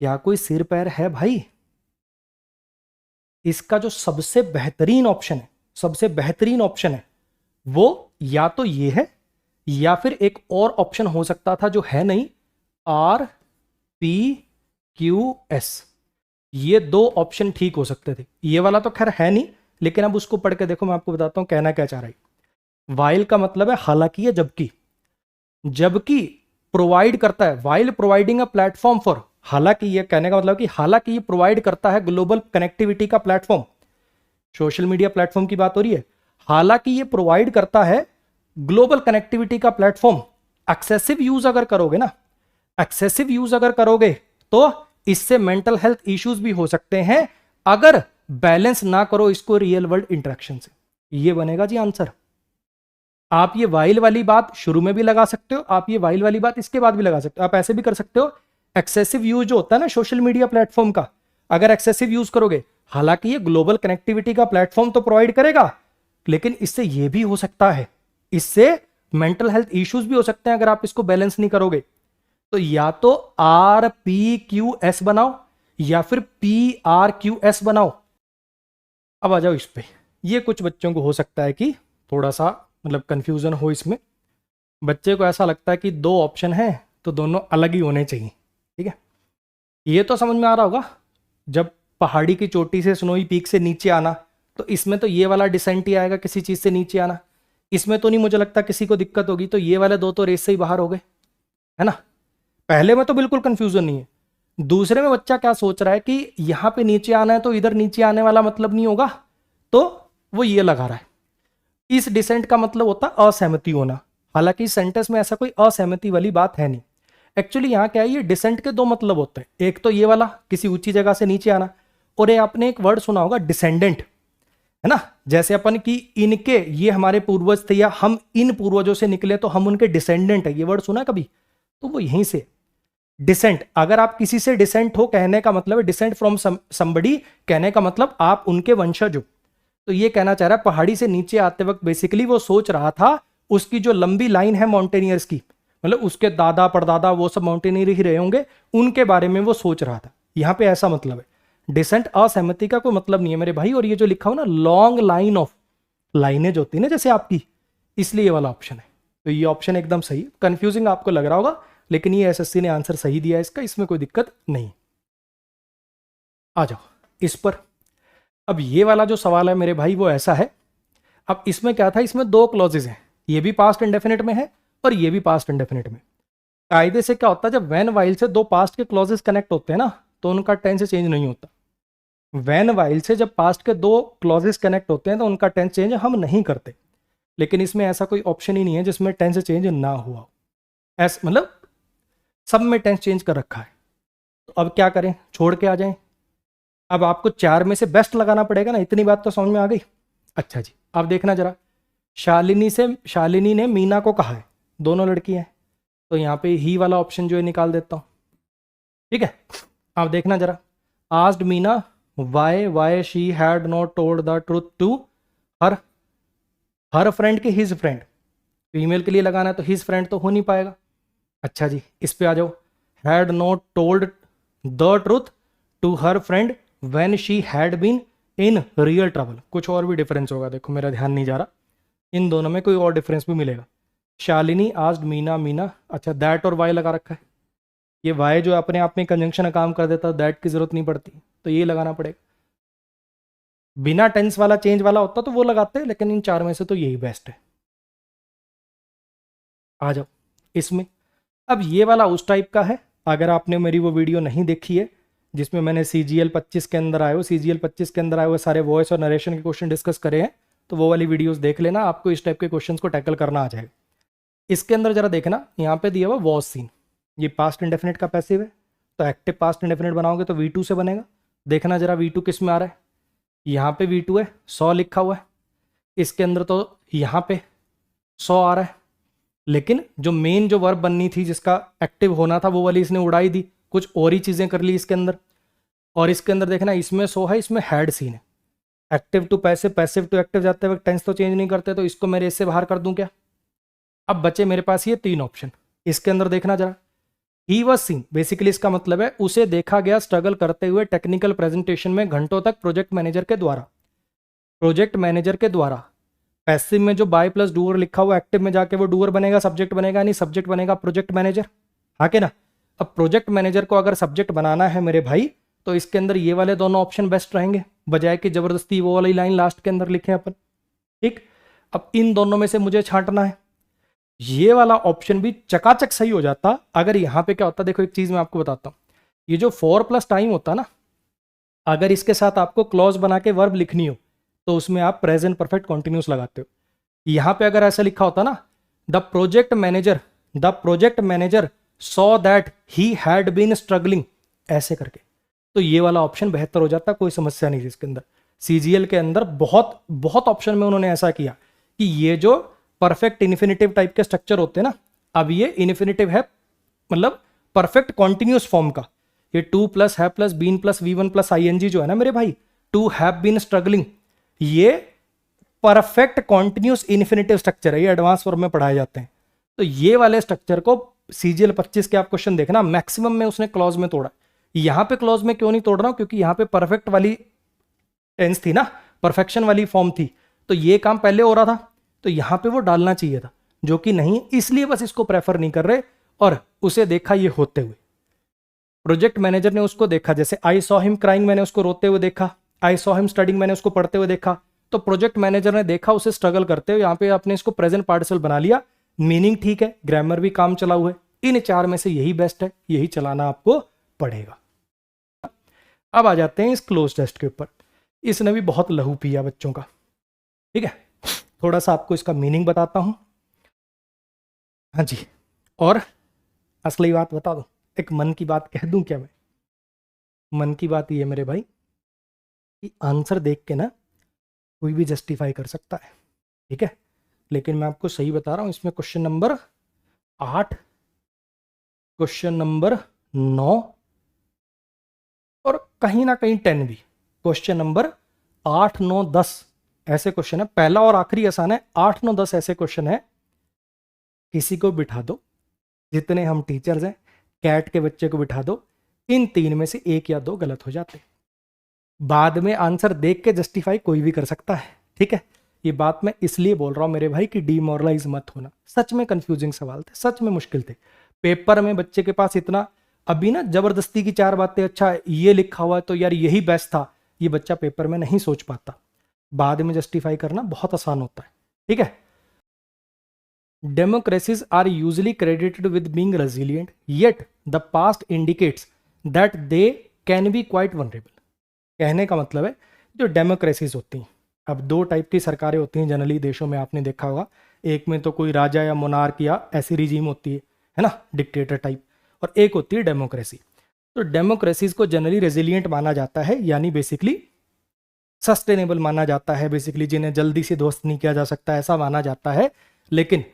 या कोई सिर पैर है भाई। इसका जो सबसे बेहतरीन ऑप्शन है वो या तो ये है या फिर एक और ऑप्शन हो सकता था जो है नहीं, RPQS। ये दो ऑप्शन ठीक हो सकते थे, ये वाला तो खैर है नहीं, लेकिन अब उसको पढ़ के देखो, मैं आपको बताता हूं कहना क्या चाह रहा है। वाइल का मतलब है हालांकि या जबकि प्रोवाइड करता है, while providing a platform for, हालांकि ये कहने का मतलब कि हालांकि ये प्रोवाइड करता है ग्लोबल कनेक्टिविटी का प्लेटफॉर्म, सोशल मीडिया प्लेटफॉर्म की बात हो रही है, हालांकि ये प्रोवाइड करता है ग्लोबल कनेक्टिविटी का प्लेटफॉर्म। एक्सेसिव यूज अगर करोगे तो इससे मेंटल हेल्थ इश्यूज भी हो सकते हैं अगर बैलेंस ना करो इसको रियल वर्ल्ड इंटरेक्शन से। ये बनेगा जी आंसर। आप ये वाइल वाली बात शुरू में भी लगा सकते हो, आप ये वाइल वाली बात इसके बाद भी लगा सकते हो, आप ऐसे भी कर सकते हो। एक्सेसिव यूज जो होता है ना सोशल मीडिया प्लेटफॉर्म का, अगर एक्सेसिव यूज करोगे, हालांकि ये ग्लोबल कनेक्टिविटी का प्लेटफॉर्म तो प्रोवाइड करेगा, लेकिन इससे ये भी हो सकता है, इससे मेंटल हेल्थ इश्यूज भी हो सकते हैं अगर आप इसको बैलेंस नहीं करोगे। तो या तो RPQS बनाओ या फिर PRQS बनाओ। अब आ जाओ इस पे, ये कुछ बच्चों को हो सकता है कि थोड़ा सा मतलब कंफ्यूजन हो इसमें। बच्चे को ऐसा लगता है कि दो ऑप्शन है तो दोनों अलग ही होने चाहिए, ठीक है। ये तो समझ में आ रहा होगा, जब पहाड़ी की चोटी से स्नोई पीक से नीचे आना, तो इसमें तो ये वाला डिसेंट ही आएगा, किसी चीज से नीचे आना। इसमें तो नहीं मुझे लगता किसी को दिक्कत होगी, तो ये वाले दो तो रेस से ही बाहर हो गए, है ना। पहले में तो बिल्कुल कंफ्यूजन नहीं है, दूसरे में बच्चा क्या सोच रहा है कि यहां पे नीचे आना है तो इधर नीचे आने वाला मतलब नहीं होगा, तो वो ये लगा रहा है। इस डिसेंट का मतलब होता है असहमति होना, हालांकि इस सेंटेंस में ऐसा कोई असहमति वाली बात है नहीं। एक्चुअली यहां क्या है, ये डिसेंट के दो मतलब होते हैं, एक तो ये वाला किसी ऊंची जगह से नीचे आना, और ये आपने एक वर्ड सुना होगा डिसेंडेंट, है ना। जैसे अपन की इनके, ये हमारे पूर्वज थे या हम इन पूर्वजों से निकले तो हम उनके डिसेंडेंट है, ये वर्ड सुना कभी, तो वो यहीं से डिसेंट। अगर आप किसी से डिसेंट हो कहने का मतलब है डिसेंट फ्रॉम समबडी, कहने का मतलब आप उनके वंशज हो। तो ये कहना चाह रहा है पहाड़ी से नीचे आते वक्त बेसिकली वो सोच रहा था उसकी जो लंबी लाइन है माउंटेनियर्स की, मतलब उसके दादा परदादा वो सब माउंटेनियर ही रहे होंगे, उनके बारे में वो सोच रहा था। यहां पे ऐसा मतलब है, डिसेंट असहमति का कोई मतलब नहीं है मेरे भाई। और ये जो लिखा हो ना लॉन्ग लाइन ऑफ, लाइनेज होती है ना जैसे आपकी, इसलिए ये वाला ऑप्शन है। तो ये ऑप्शन एकदम सही। कंफ्यूजिंग आपको लग रहा होगा, लेकिन ये SSC ने आंसर सही दिया है इसका, इसमें कोई दिक्कत नहीं। आ जाओ इस पर। अब ये वाला जो सवाल है मेरे भाई वो ऐसा है, अब इसमें क्या था, इसमें दो क्लॉजेज हैं, ये भी पास्ट इंडेफिनिट में है और ये भी पास्ट इंडेफिनिट में। कायदे से क्या होता है, जब व्हेन वाइल से दो पास्ट के क्लॉजेस कनेक्ट होते हैं ना, तो उनका टेंस चेंज नहीं होता। व्हेन वाइल से जब पास्ट के दो क्लॉजेस कनेक्ट होते हैं तो उनका टेंस चेंज हम नहीं करते। लेकिन इसमें ऐसा कोई ऑप्शन ही नहीं है जिसमें टेंस चेंज ना हुआ। ऐसा मतलब सब में टेंस चेंज कर रखा है। तो अब क्या करें, छोड़ के आ जाएं। अब आपको चार में से बेस्ट लगाना पड़ेगा ना, इतनी बात तो समझ में आ गई। अच्छा जी, अब देखना जरा, शालिनी ने मीना को कहा है, दोनों लड़की हैं, तो यहाँ पे ही वाला ऑप्शन जो है निकाल देता हूँ। ठीक है, अब देखना जरा, asked Meena why she had not told the truth to her friend के हिज फ्रेंड। फीमेल के लिए लगाना है तो हिज फ्रेंड तो हो नहीं पाएगा। अच्छा जी, इस पे आ जाओ, had not told the truth to her friend when she had been in real trouble. कुछ और भी डिफरेंस होगा, देखो मेरा ध्यान नहीं जा रहा, इन दोनों में कोई और डिफरेंस भी मिलेगा। शालिनी आस्क्ड मीना, अच्छा दैट और वाई लगा रखा है, ये वाई जो अपने आप में कंजंक्शन का काम कर देता, दैट की जरूरत नहीं पड़ती, तो ये लगाना पड़ेगा। बिना टेंस वाला चेंज वाला होता तो वो लगाते हैं, लेकिन इन चार में से तो यही बेस्ट है। आ जाओ इसमें, अब ये वाला उस टाइप का है, अगर आपने मेरी वो वीडियो नहीं देखी है जिसमें मैंने CGL 25 के अंदर आए हुए सारे वॉइस और नरेशन के क्वेश्चन डिस्कस करे हैं, तो वो वाली वीडियोस देख लेना, आपको इस टाइप के क्वेश्चंस को टैकल करना आ जाएगा। इसके अंदर जरा देखना, यहाँ पे दिया हुआ वॉज सीन, ये पास्ट इंडेफिनिट का पैसिव है, तो एक्टिव पास्ट इंडेफिनिट बनाओगे तो V2 से बनेगा। देखना जरा V2 किस में आ रहा है, यहाँ पे V2 है, 100 लिखा हुआ है, इसके अंदर तो यहाँ पे 100 आ रहा है, लेकिन जो मेन जो वर्ब बननी थी जिसका एक्टिव होना था वो वाली इसने उड़ाई दी, कुछ और ही चीज़ें कर ली इसके अंदर। और इसके अंदर देखना, इसमें 100 है, इसमें हैड सीन है, active to passive, passive to active जाते वक्त टेंस तो चेंज नहीं करते, तो इसको मेरे इससे बाहर कर दूं क्या। अब बचे मेरे पास ये तीन ऑप्शन। इसके अंदर देखना जरा, ही वॉज सीन, बेसिकली इसका मतलब है उसे देखा गया स्ट्रगल करते हुए टेक्निकल प्रेजेंटेशन में घंटों तक प्रोजेक्ट मैनेजर के द्वारा। पैसिव में जो बाय प्लस डूअर लिखा हुआ, एक्टिव में जाके वो डूअर बनेगा, सब्जेक्ट बनेगा, नहीं सब्जेक्ट बनेगा प्रोजेक्ट मैनेजर, हाँ के ना। अब प्रोजेक्ट मैनेजर को अगर सब्जेक्ट बनाना है मेरे भाई, तो इसके अंदर ये वाले दोनों ऑप्शन बेस्ट रहेंगे, बजाय कि जबरदस्ती वो वाली लाइन लास्ट के अंदर लिखें अपन। ठीक, अब इन दोनों में से मुझे छांटना है, ये वाला ऑप्शन भी चकाचक सही हो जाता अगर यहाँ पे क्या होता। देखो एक चीज मैं आपको बताता हूँ, ये जो 4+ टाइम होता ना, अगर इसके साथ आपको क्लॉज बना के वर्ब लिखनी हो तो उसमें आप प्रेजेंट परफेक्ट कॉन्टिन्यूस लगाते हो। यहाँ पे अगर ऐसा लिखा होता ना, the project manager saw that he had been struggling, ऐसे करके, तो ये वाला ऑप्शन बेहतर हो जाता, कोई समस्या नहीं थी इसके अंदर। CGL के अंदर बहुत बहुत ऑप्शन में उन्होंने ऐसा किया कि ये जो परफेक्ट इन्फिनेटिव टाइप के स्ट्रक्चर होते हैं ना, अब ये इन्फिनेटिव है, मतलब परफेक्ट कॉन्टिन्यूस फॉर्म का, ये to plus have plus been plus V1 plus ING जो है ना मेरे भाई, टू हैव बीन स्ट्रगलिंग, ये परफेक्ट कॉन्टिन्यूस इन्फिनेटिव स्ट्रक्चर है, ये एडवांस फॉर्म में पढ़ाए जाते हैं। तो ये वाले स्ट्रक्चर को CGL 25 के आप क्वेश्चन देखना, मैक्सिमम में उसने क्लॉज में तोड़ा। यहाँ पे क्लॉज में क्यों नहीं तोड़ रहा हूं, क्योंकि यहाँ पे परफेक्ट वाली टेंस थी ना, परफेक्शन वाली फॉर्म थी, तो ये काम पहले हो रहा था, तो यहाँ पे वो डालना चाहिए था, जो कि नहीं, इसलिए बस इसको प्रेफर नहीं कर रहे। और उसे देखा ये होते हुए, प्रोजेक्ट मैनेजर ने उसको देखा, जैसे आई सॉ हिम क्राइंग, मैंने उसको रोते हुए देखा, आई सॉ हिम स्टडिंग, मैंने उसको पढ़ते हुए देखा, तो प्रोजेक्ट मैनेजर ने देखा उसे स्ट्रगल करते हुए, यहाँ पे आपने इसको प्रेजेंट पार्टिसिपल बना लिया, मीनिंग ठीक है, ग्रामर भी काम चला हुआ है, इन चार में से यही बेस्ट है, यही चलाना आपको पड़ेगा। अब आ जाते हैं इस क्लोज टेस्ट के ऊपर, इसने भी बहुत लहू पिया बच्चों का, ठीक है, थोड़ा सा आपको इसका मीनिंग बताता हूं। हाँ जी, और असली बात बता दो, एक मन की बात कह दूं क्या मैं, मन की बात ये मेरे भाई कि आंसर देख के ना कोई भी जस्टिफाई कर सकता है, ठीक है, लेकिन मैं आपको सही बता रहा हूं, इसमें क्वेश्चन नंबर 8, क्वेश्चन नंबर 9 और कहीं ना कहीं 10 भी, क्वेश्चन नंबर 8, 9, 10 ऐसे क्वेश्चन है, पहला और आखिरी आसान है, 8, 9, 10 ऐसे क्वेश्चन है, किसी को बिठा दो, जितने हम टीचर्स हैं, कैट के बच्चे को बिठा दो, इन तीन में से एक या दो गलत हो जाते, बाद में आंसर देख के जस्टिफाई कोई भी कर सकता है, ठीक है। ये बात मैं इसलिए बोल रहा हूं मेरे भाई कि डीमोरलाइज मत होना, सच में कंफ्यूजिंग सवाल थे, सच में मुश्किल थे, पेपर में बच्चे के पास इतना, अभी ना जबरदस्ती की 4 बातें, अच्छा ये लिखा हुआ है तो यार यही बेस्ट था, ये बच्चा पेपर में नहीं सोच पाता। बाद में जस्टिफाई करना बहुत आसान होता है, ठीक है। Democracies are usually credited with being resilient, yet the past indicates that they can be quite vulnerable. कहने का मतलब है जो डेमोक्रेसीज होती हैं, अब दो टाइप की सरकारें होती हैं जनरली देशों में, आपने देखा होगा। एक में तो कोई राजा या मोनार्क या ऐसी रिजीम होती है ना, डिक्टेटर टाइप, और एक होती है डेमोक्रेसी। तो डेमोक्रेसीज को जनरली रेजिलियंट माना जाता है, यानी बेसिकली सस्टेनेबल माना जाता है, बेसिकली जिन्हें जल्दी से ध्वस्त नहीं किया जा सकता, ऐसा माना जाता है। लेकिन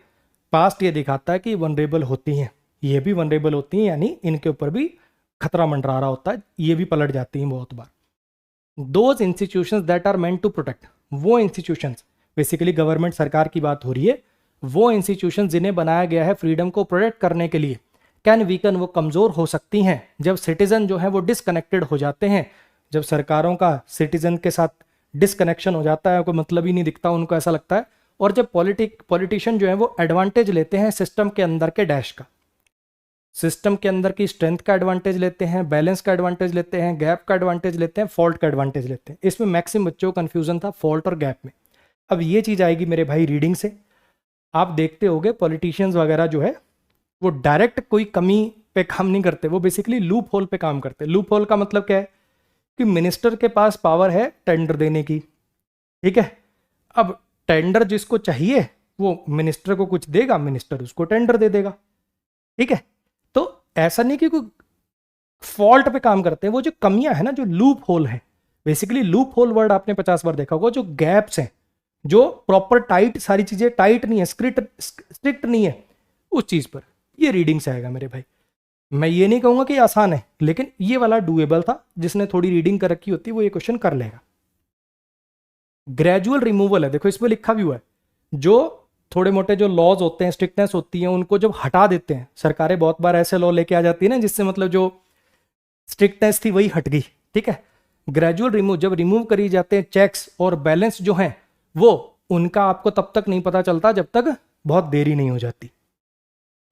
पास्ट ये दिखाता है कि वनरेबल होती हैं, ये भी वनरेबल होती हैं, यानी इनके ऊपर भी खतरा मंडरा रहा होता है, ये भी पलट जाती हैं बहुत बार। Those institutions that are meant to protect, वो इंस्टीट्यूशंस, बेसिकली गवर्नमेंट सरकार की बात हो रही है, वो इंस्टीट्यूशंस जिन्हें बनाया गया है फ्रीडम को प्रोटेक्ट करने के लिए, कैन वीकन, वो कमज़ोर हो सकती हैं जब सिटीजन जो है वो डिसकनेक्टेड हो जाते हैं। जब सरकारों का सिटीजन के साथ डिसकनेक्शन हो जाता है, कोई मतलब ही नहीं दिखता, उनको ऐसा लगता है। और जब पॉलिटिशियन जो है वो एडवांटेज लेते हैं सिस्टम के अंदर के डैश का, सिस्टम के अंदर की स्ट्रेंथ का एडवांटेज लेते हैं, बैलेंस का एडवांटेज लेते हैं, गैप का एडवांटेज लेते हैं, फॉल्ट का एडवांटेज लेते हैं। इसमें मैक्सिमम बच्चों को कन्फ्यूजन था फॉल्ट और गैप में। अब ये चीज़ आएगी मेरे भाई रीडिंग से। आप देखते होगे पॉलिटिशियंस वगैरह जो है वो डायरेक्ट कोई कमी पे काम नहीं करते, वो बेसिकली लूप होल पे काम करते हैं। लूप होल का मतलब क्या है कि मिनिस्टर के पास पावर है टेंडर देने की, ठीक है। अब टेंडर जिसको चाहिए वो मिनिस्टर को कुछ देगा, मिनिस्टर उसको टेंडर दे देगा, ठीक है। तो ऐसा नहीं कि कोई फॉल्ट पे काम करते हैं, वो जो कमियां है ना, जो लूप होल है, बेसिकली लूप होल वर्ड आपने 50 बार देखा होगा, जो गैप्स हैं, जो प्रॉपर टाइट, सारी चीजें टाइट नहीं है, स्ट्रिक्ट नहीं है, उस चीज पर ये रीडिंग से आएगा मेरे भाई। मैं ये नहीं कहूंगा कि आसान है, लेकिन ये वाला डूएबल था, जिसने थोड़ी रीडिंग कर रखी होती है वो ये क्वेश्चन कर लेगा। ग्रेजुअल रिमूवल है, देखो इसमें लिखा भी हुआ है, जो थोड़े मोटे जो लॉज होते हैं, स्ट्रिक्टनेस होती है, उनको जब हटा देते हैं सरकारें, बहुत बार ऐसे लॉ लेके आ जाती है ना जिससे मतलब जो स्ट्रिक्टनेस थी वही हट गई, ठीक है। ग्रेजुअल रिमूव, जब रिमूव करी जाते हैं चेक्स और बैलेंस जो हैं, वो उनका आपको तब तक नहीं पता चलता जब तक बहुत देरी नहीं हो जाती।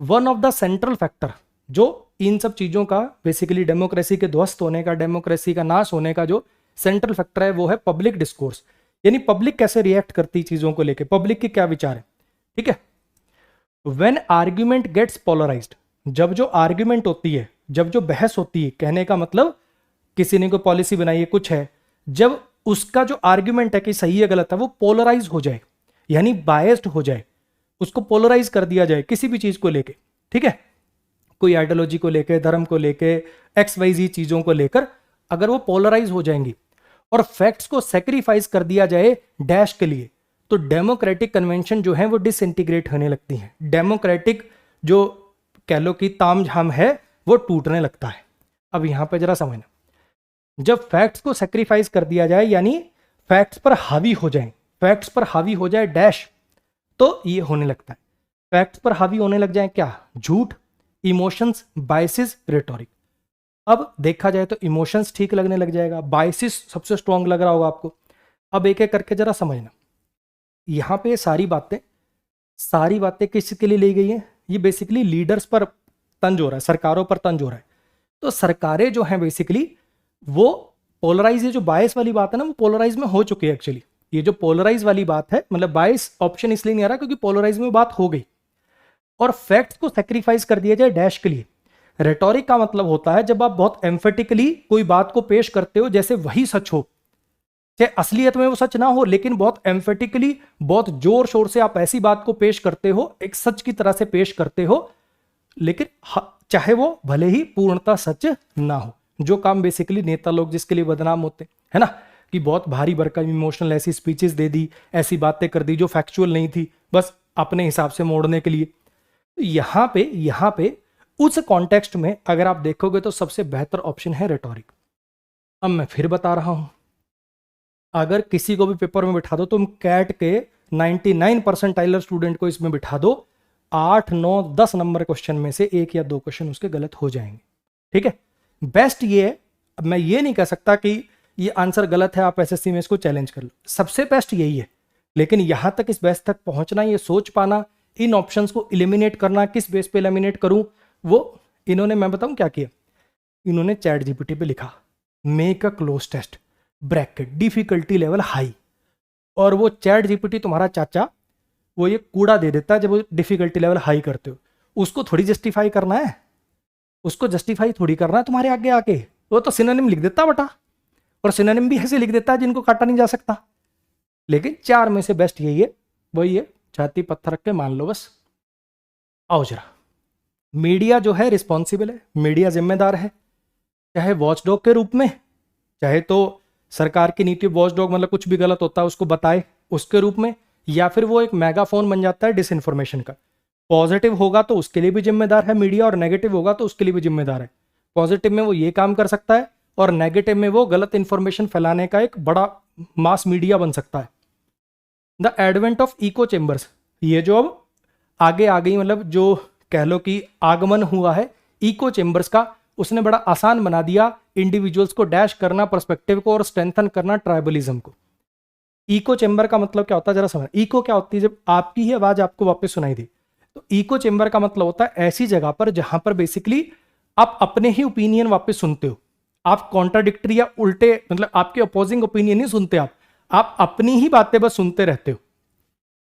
One of the central factor जो इन सब चीजों का, बेसिकली डेमोक्रेसी के ध्वस्त होने का, डेमोक्रेसी का नाश होने का जो सेंट्रल फैक्टर है वो है पब्लिक डिस्कोर्स, यानी पब्लिक कैसे रिएक्ट करती चीजों को लेके, पब्लिक के क्या विचार है, ठीक है। व्हेन आर्ग्यूमेंट गेट्स पोलराइज्ड, जब जो आर्ग्यूमेंट होती है, जब जो बहस होती है, कहने का मतलब किसी ने कोई पॉलिसी बनाई है, कुछ है, जब उसका जो आर्ग्यूमेंट है कि सही है गलत है, वो पोलराइज हो जाए, यानी बायस्ड हो जाए, उसको पोलराइज कर दिया जाए किसी भी चीज को लेके, ठीक है, कोई आइडियोलॉजी को लेके, धर्म को लेके, XYZ चीजों को लेकर अगर वो पोलराइज हो जाएंगी और फैक्ट्स को सेक्रीफाइस कर दिया जाए डैश के लिए, तो डेमोक्रेटिक कन्वेंशन जो है वो डिसइंटीग्रेट होने लगती है। डेमोक्रेटिक जो कह लो कि तामझाम है वो टूटने लगता है। अब यहां पे जरा समझना, जब फैक्ट्स को सेक्रीफाइस कर दिया जाए, यानी फैक्ट्स पर हावी हो जाए, फैक्ट्स पर हावी हो जाए डैश, तो ये होने लगता है। फैक्ट्स पर हावी होने लग जाए क्या, झूठ, इमोशंस, बायसेस, रेटोरिक। अब देखा जाए तो इमोशंस ठीक लगने लग जाएगा, बायसेस सबसे स्ट्रांग लग रहा होगा आपको। अब एक एक करके जरा समझना, यहां पे सारी बातें किसके लिए ली गई हैं, ये बेसिकली लीडर्स पर तंज हो रहा है, सरकारों पर तंज हो रहा है। तो सरकारें जो हैं बेसिकली वो पोलराइज, ये जो बायस वाली बात है ना, वो पोलराइज में हो चुकी है एक्चुअली। ये जो पोलराइज वाली बात है, मतलब बायस ऑप्शन इसलिए नहीं आ रहा क्योंकि पोलराइज में बात हो गई, और फैक्ट्स को सेक्रीफाइस कर दिया जाए डैश के लिए। रेटोरिक का मतलब होता है जब आप बहुत एम्फेटिकली कोई बात को पेश करते हो जैसे वही सच हो, चाहे असलियत में वो सच ना हो, लेकिन बहुत एम्फेटिकली, बहुत जोर शोर से आप ऐसी बात को पेश करते हो, एक सच की तरह से पेश करते हो, लेकिन चाहे वो भले ही पूर्णतः सच ना हो। जो काम बेसिकली नेता लोग जिसके लिए बदनाम होते है ना, कि बहुत भारी भरकम इमोशनल ऐसी स्पीचेस दे दी, ऐसी बातें कर दी जो फैक्चुअल नहीं थी, बस अपने हिसाब से मोड़ने के लिए। तो यहां पे उस कॉन्टेक्स्ट में अगर आप देखोगे तो सबसे बेहतर ऑप्शन है रेटोरिक। अब मैं फिर बता रहा हूं, अगर किसी को भी पेपर में बिठा दो, तुम कैट के 99 परसेंटाइलर स्टूडेंट को इसमें बिठा दो, 8, 9, 10 नंबर क्वेश्चन में से 1 या 2 क्वेश्चन उसके गलत हो जाएंगे, ठीक है। बेस्ट ये है, अब मैं ये नहीं कह सकता कि ये आंसर गलत है, आप SSC में इसको चैलेंज कर लो, सबसे बेस्ट यही है, लेकिन यहां तक, इस बेस्ट तक पहुंचना, ये सोच पाना, इन ऑप्शंस को इलिमिनेट करना, किस बेस पे एलिमिनेट करूं, वो इन्होंने, मैं बताऊं क्या किया, इन्होंने ChatGPT पे लिखा make a cloze test bracket difficulty level high, और वो चैट जीपीटी तुम्हारा चाचा वो ये कूड़ा दे देता है जब वो डिफिकल्टी लेवल हाई करते हो, उसको थोड़ी जस्टिफाई करना है, उसको जस्टिफाई थोड़ी करना है तुम्हारे आगे आके, वो तो सिनोनिम लिख देता बेटा, और सिनोनिम भी ऐसे लिख देता है जिनको काटा नहीं जा सकता। लेकिन चार में से बेस्ट यही है, वही है, छाती पत्थर रख के मान लो बस। आओ जरा, मीडिया जो है रिस्पॉन्सिबल है, मीडिया जिम्मेदार है, चाहे वॉचडॉग के रूप में, चाहे तो सरकार की नीति वॉचडॉग मतलब कुछ भी गलत होता है उसको बताए उसके रूप में, या फिर वो एक मेगाफोन बन जाता है डिसइंफॉर्मेशन का। पॉजिटिव होगा तो उसके लिए भी जिम्मेदार है मीडिया, और नेगेटिव होगा तो उसके लिए भी जिम्मेदार है। पॉजिटिव में वो ये काम कर सकता है, और नेगेटिव में वो गलत इंफॉर्मेशन फैलाने का एक बड़ा मास मीडिया बन सकता है। The advent of echo chambers, ये जो अब आगे आ गई, मतलब जो कह लो कि आगमन हुआ है इको चेम्बर्स का, उसने बड़ा आसान बना दिया इंडिविजुअल्स को डैश करना पर्सपेक्टिव को और स्ट्रेंथन करना ट्राइबलिज्म को। इको चेम्बर का मतलब क्या होता है जरा समझ। इको क्या होती है, जब आपकी ही आवाज आपको वापस सुनाई दी, तो इको चेम्बर का मतलब होता है ऐसी जगह पर जहां पर बेसिकली आप अपने ही ओपिनियन वापस सुनते हो, आप कॉन्ट्राडिक्टरी या उल्टे मतलब आपके अपोजिंग ओपिनियन नहीं सुनते, आप अपनी ही बातें बस सुनते रहते हो।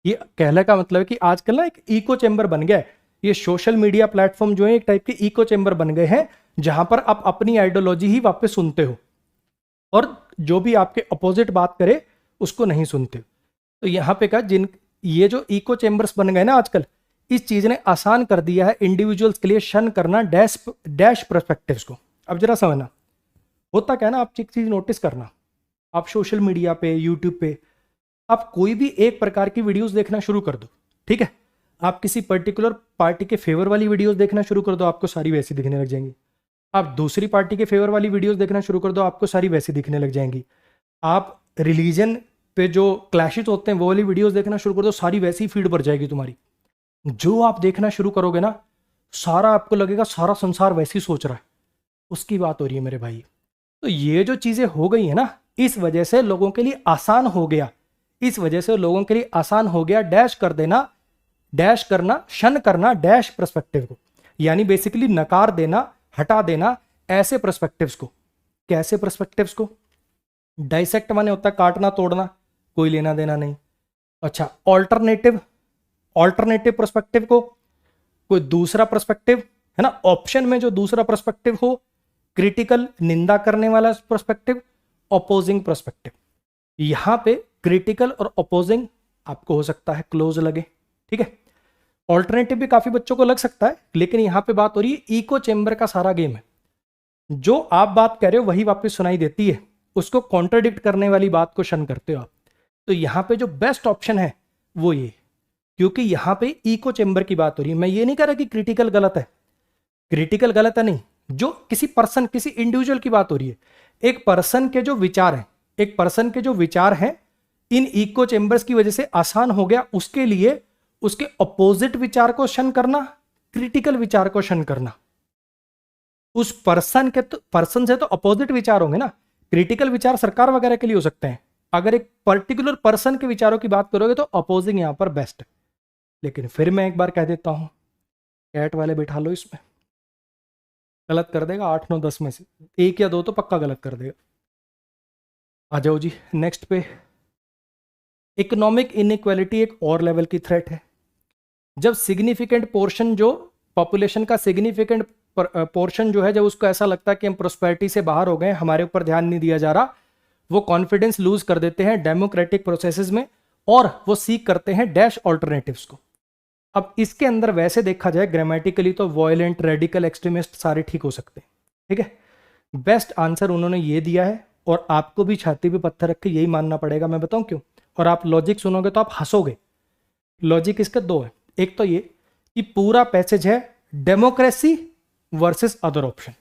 ये कहने का मतलब है कि आजकल ना एक इको चेम्बर बन गया है, ये सोशल मीडिया प्लेटफॉर्म जो है एक टाइप के इको चेम्बर बन गए हैं, जहां पर आप अपनी आइडियोलॉजी ही वापस सुनते हो और जो भी आपके अपोजिट बात करे उसको नहीं सुनते। तो यहां पे का जिन ये जो इको चेम्बर्स बन गए ना आजकल, इस चीज ने आसान कर दिया है इंडिविजुअल्स के लिए शन करना डैश पर्सपेक्टिव्स को। अब जरा समझना होता क्या है ना, आप एक चीज नोटिस करना, आप सोशल मीडिया पे यूट्यूब पे आप कोई भी एक प्रकार की वीडियोस देखना शुरू कर दो, ठीक है, आप किसी पर्टिकुलर पार्टी के फेवर वाली वीडियोस देखना शुरू कर दो, आपको सारी वैसी दिखने लग जाएंगी। आप दूसरी पार्टी के फेवर वाली वीडियोस देखना शुरू कर दो, आपको सारी वैसी दिखने लग जाएंगी। आप रिलीजन पे जो क्लैशेस होते हैं वो वाली वीडियोस देखना शुरू कर दो, सारी वैसी फीड भर जाएगी तुम्हारी। जो आप देखना शुरू करोगे ना, सारा आपको लगेगा सारा संसार वैसे ही सोच रहा है, उसकी बात हो रही है मेरे भाई। तो ये जो चीजें हो गई है ना, इस वजह से लोगों के लिए आसान हो गया, इस वजह से लोगों के लिए आसान हो गया डैश कर देना, डैश करना, शन करना डैश पर्सपेक्टिव को, यानी बेसिकली नकार देना, हटा देना ऐसे पर्सपेक्टिव्स को। कैसे पर्सपेक्टिव्स को? डाइसेक्ट माने होता है काटना तोड़ना, कोई लेना देना नहीं। अच्छा, ऑल्टरनेटिव, ऑल्टरनेटिव पर्सपेक्टिव को कोई दूसरा पर्सपेक्टिव है ना, ऑप्शन में जो दूसरा पर्सपेक्टिव हो, क्रिटिकल निंदा करने वाला पर्सपेक्टिव, अपोजिंग पर्सपेक्टिव। यहां पे क्रिटिकल और अपोजिंग आपको हो सकता है क्लोज लगे, ठीक है। ऑल्टरनेटिव भी काफी बच्चों को लग सकता है, लेकिन यहां पे बात हो रही है इको चेम्बर का सारा गेम है। जो आप बात कह रहे हो वही वापस सुनाई देती है, उसको कॉन्ट्राडिक्ट करने वाली बात को शन करते हो आप। तो यहां पे जो बेस्ट ऑप्शन है वो ये, क्योंकि यहां पे इको चेम्बर की बात हो रही है। मैं ये नहीं कह रहा कि क्रिटिकल गलत है, क्रिटिकल गलत है नहीं, जो किसी पर्सन किसी इंडिविजुअल की बात हो रही है। एक पर्सन के जो विचार हैं, एक पर्सन के जो विचार हैं, इन इको चेम्बर्स की वजह से आसान हो गया उसके लिए उसके अपोजिट विचार को शन करना, क्रिटिकल विचार को शन करना। उस पर्सन के तो पर्सन से तो अपोजिट विचार होंगे ना, क्रिटिकल विचार सरकार वगैरह के लिए हो सकते हैं। अगर एक पर्टिकुलर पर्सन के विचारों की बात करोगे तो अपोजिंग यहां पर बेस्ट है। लेकिन फिर मैं एक बार कह देता हूं, कैट वाले बिठा लो इसमें, गलत कर देगा 8 9 10 में से 1 या 2 तो पक्का गलत कर देगा। आ जाओ जी नेक्स्ट पे। इकोनॉमिक इनइक्वालिटी एक और लेवल की थ्रेट है। जब सिग्निफिकेंट पोर्शन, जो पॉपुलेशन का सिग्निफिकेंट पोर्शन जो है, जब उसको ऐसा लगता है कि हम प्रोस्पेरिटी से बाहर हो गए, हमारे ऊपर ध्यान नहीं दिया जा रहा, वो कॉन्फिडेंस लूज कर देते हैं डेमोक्रेटिक प्रोसेसेस में और वो सीख करते हैं डैश ऑल्टरनेटिव्स को। अब इसके अंदर वैसे देखा जाए ग्रामेटिकली तो वॉयलेंट, रेडिकल, एक्सट्रीमिस्ट सारे ठीक हो सकते हैं, ठीक है। बेस्ट आंसर उन्होंने ये दिया है और आपको भी छाती पे पत्थर रख के यही मानना पड़ेगा। मैं बताऊं क्यों? और आप लॉजिक सुनोगे तो आप हंसोगे। लॉजिक इसके दो है, एक तो ये कि पूरा पैसेज है डेमोक्रेसी वर्सेस अदर ऑप्शन,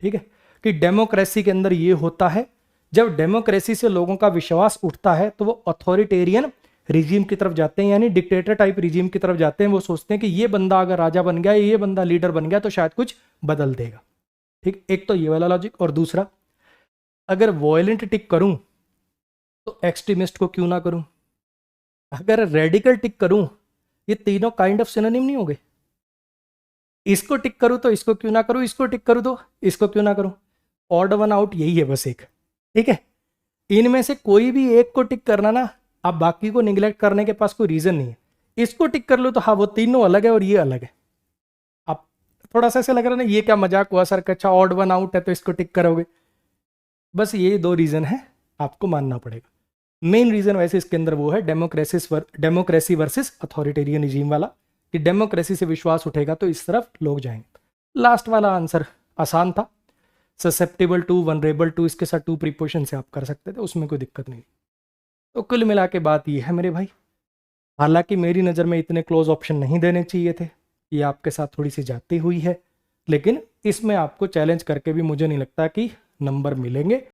ठीक है, कि डेमोक्रेसी के अंदर ये होता है, जब डेमोक्रेसी से लोगों का विश्वास उठता है तो वो अथॉरिटेरियन रिजीम की तरफ जाते हैं, यानी डिक्टेटर टाइप रिजीम की तरफ जाते हैं। वो सोचते हैं कि ये बंदा अगर राजा बन गया, ये बंदा लीडर बन गया तो शायद कुछ बदल देगा, ठीक। एक तो ये वाला लॉजिक। और दूसरा, अगर वॉयलेंट टिक करूं तो एक्सट्रीमिस्ट को क्यों ना करूं, अगर रेडिकल टिक करूं, ये तीनों काइंड ऑफ सिनोनिम नहीं हो गए। इसको टिक करूं तो इसको क्यों ना करूं, इसको टिक करूं तो इसको क्यों ना करूं। ऑड वन आउट यही है बस एक, ठीक है। इनमें से कोई भी एक को टिक करना ना आप बाकी को निगलेक्ट करने के पास कोई रीज़न नहीं है। इसको टिक कर लो तो हाँ वो तीनों अलग है और ये अलग है। आप थोड़ा सा ऐसे लग रहा है ना ये क्या मजाक हुआ सर, अच्छा ऑड वन आउट है तो इसको टिक करोगे। बस ये दो रीज़न है, आपको मानना पड़ेगा। मेन रीज़न वैसे इसके अंदर वो है डेमोक्रेसी वर्सेस अथॉरिटेरियन रिजीम वाला, कि डेमोक्रेसी से विश्वास उठेगा तो इस तरफ लोग जाएंगे। लास्ट वाला आंसर आसान था, ससेप्टेबल टू, वनरेबल टू, इसके साथ टू प्रीपोजिशन से आप कर सकते थे, उसमें कोई दिक्कत नहीं। तो कुल मिला के बात ये है मेरे भाई, हालांकि मेरी नज़र में इतने क्लोज ऑप्शन नहीं देने चाहिए थे, ये आपके साथ थोड़ी सी जाती हुई है, लेकिन इसमें आपको चैलेंज करके भी मुझे नहीं लगता कि नंबर मिलेंगे।